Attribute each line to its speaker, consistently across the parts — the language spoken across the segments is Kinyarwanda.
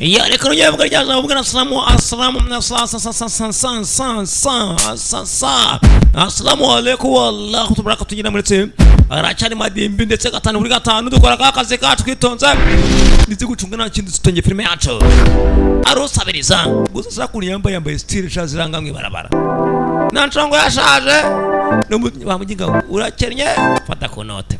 Speaker 1: Ya reka rujya vuga rya zavuga na assalamu assalamu alaikum wallahu tabarakatu nyina muretse aracari madimbi ndetse gatanu buri gatanu dukora kakaze kacu kwitonza ndizi gucunga nta kindi tutonye filime yacu arosabiriza gusa sakuni yambaye style shaziranga mwibarabara nancongo yashaje no bamuginga urakennye fata ku note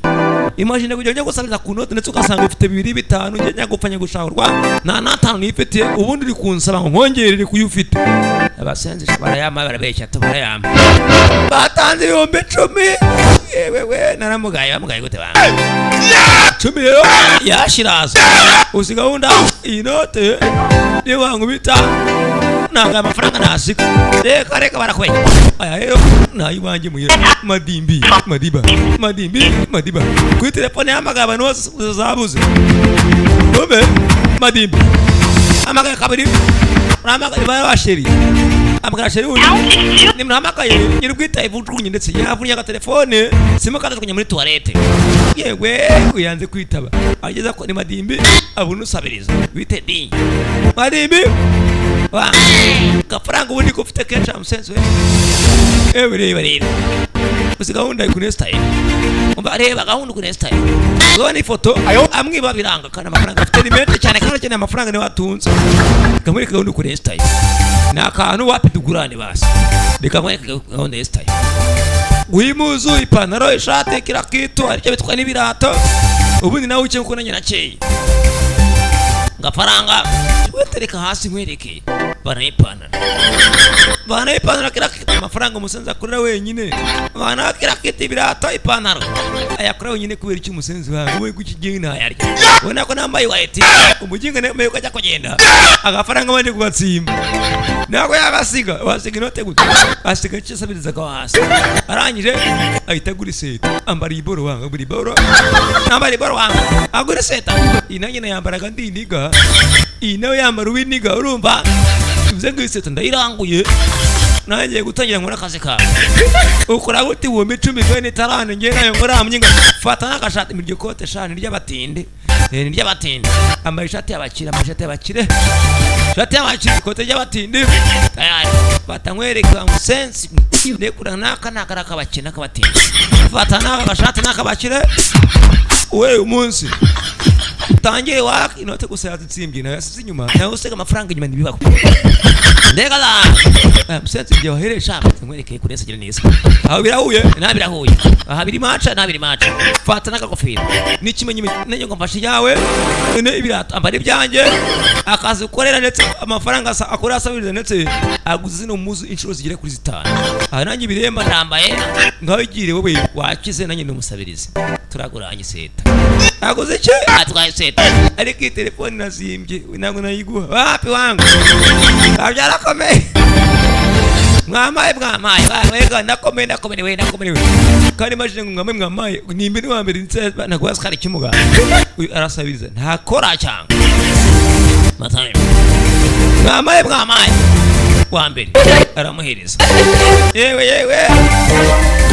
Speaker 1: imagine kujya gusabiriza ku note ndetse ugasanga ufite 2 5 njye gupfanya gushahurwa na natanu nifite ubundi uri kunsaba ngo nkongerere kuyufite abasenzi barayama barabeshya to barayama batanze 10,000 yewe naramugaye bamugaye gute bana 10 rero yashiraza usigahunda inote ni wangu bita nanga amafaranga nasika reka barakwenya aya rero nayibanje muye madiba kuri telefone yamagaba no zabuze obe madimbi amagaye kabiri ramagaye basheri amagara sheri uyu ni mramagaye nyirugwita ivutunye ndetse yavunya ka telefone simukanda kunya muri toilette yewe uyanze kwitaba ageza ko ni madimbi abunu usabiriza bite di madimbi wa kafaranga ubundi ko ufite kenshi amusense we ewe rero usigahunda ikunesta ye umba reba gahunda kunesta ye zone ifoto amwiba biranga kana amafaranga afite limite cyane kandi cyane amafaranga ni watunze kamuri gahunda kunesta ye na kantu wapi tugurane basi bikamwe gahunda esta ye wimuzu ipantaro ishati kila kitu aricyo bitwa n'ibirato ubundi nawe ucye uko nanyana cye ngafaranga wetereka hasi nkwereke bana kila kitu amafaranga umusenzi akurira wenyine bana kila kitu ibirato ipantaro ayakura wenyine kubera icyo umusenzi wawe we kukigena yarya ubona ko nambaye white umuginga ne meyo kajya kugenda agafaranga bandi kubatsimba nako yagasiga wasiga inote gute asiga cyo sabiriza ko hasi arangije ahita guri seta ambari iboro wanga guri iboro ambari iboro wanga aguri seta inanye na yambaraga ndindiga inawe yambara uwiniga urumva uze gwiseta ndayiranguye nanjye gutangira nkora akazi ka ukora gute uwo 10 ni tarane nge nayo ngora amnyinga fata nakashati miryo kote shani ry'abatinde ni ry'abatinde amashati y'abakire shati y'abakire kote ry'abatinde tayari fata nkwereka umusensi nekura naka kabakina kabatinde fata nakashati nakabakire we umunsi tangire waki inote gusaya tsimbye na yasize inyuma nawe usega amafaranga inyuma nibibako ndega la musenzi byo waheresha nkwereke kuresa gira neza aho birahuye aha biri maca fata nakagofira nikimenye nenye ngo mfashe yawe ne ibirata ambari byanjye akazi ukorera ndetse amafaranga akora asabiriza ndetse aguze no muzu inshuro zigire kuri 5 aha nanjye biremba ndambaye ngaho igire wowe wakize nanjye numusabirize turaguranye seta aguze cye atwaye seta ariko telefone nazimbye nango nayiguha wapi wangu abyarakomeye mwamaye wega nakomeye we kandi mashine mwamaye nimbe ni wambere nse nagwaza kare kimuga arasabiriza ntakora cyangwa matane mwamaye wambere aramuhereza yewe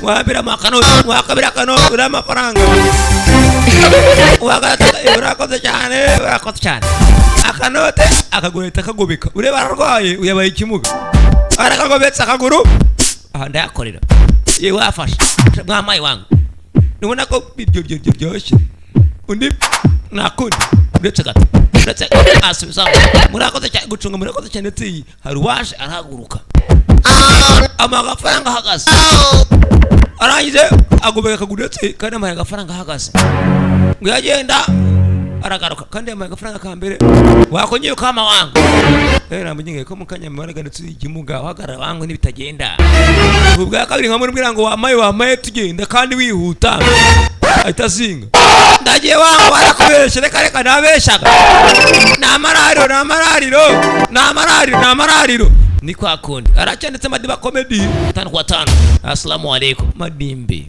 Speaker 1: wabira makano wakabira kano ura mafaranga urakoze cyane akanote akagureta kagobeka ureba ararwaye uyabaye ikimuga arakagobetsa akaguru aha ndayakorera yewe wafasha mwamaye wangu nubona ko biryoshye undi nakundi uretse asubiza murakoze cyane gucunga murakoze cyane ati haruwaje arahaguruka amafaranga hagaze arangije agobeka kaguretse kandi amaye agafaranga hagaze ngo yagenda aragaruka kandi amaye agafaranga kambere wakonyeye kama wangu namuginge ko mukanya maraga ndetse igimuga wagarara wangu nibitagenda ubwa kabiri nkamubwira ngo wamaye tugenda kandi wihuta ahitazinga ndagiye wangu barakubeshe reka nabeshaga namarariro ni kwa kundi aracyanditse Madiba comedy 5 kwa 5 assalamu alaikum madimbi.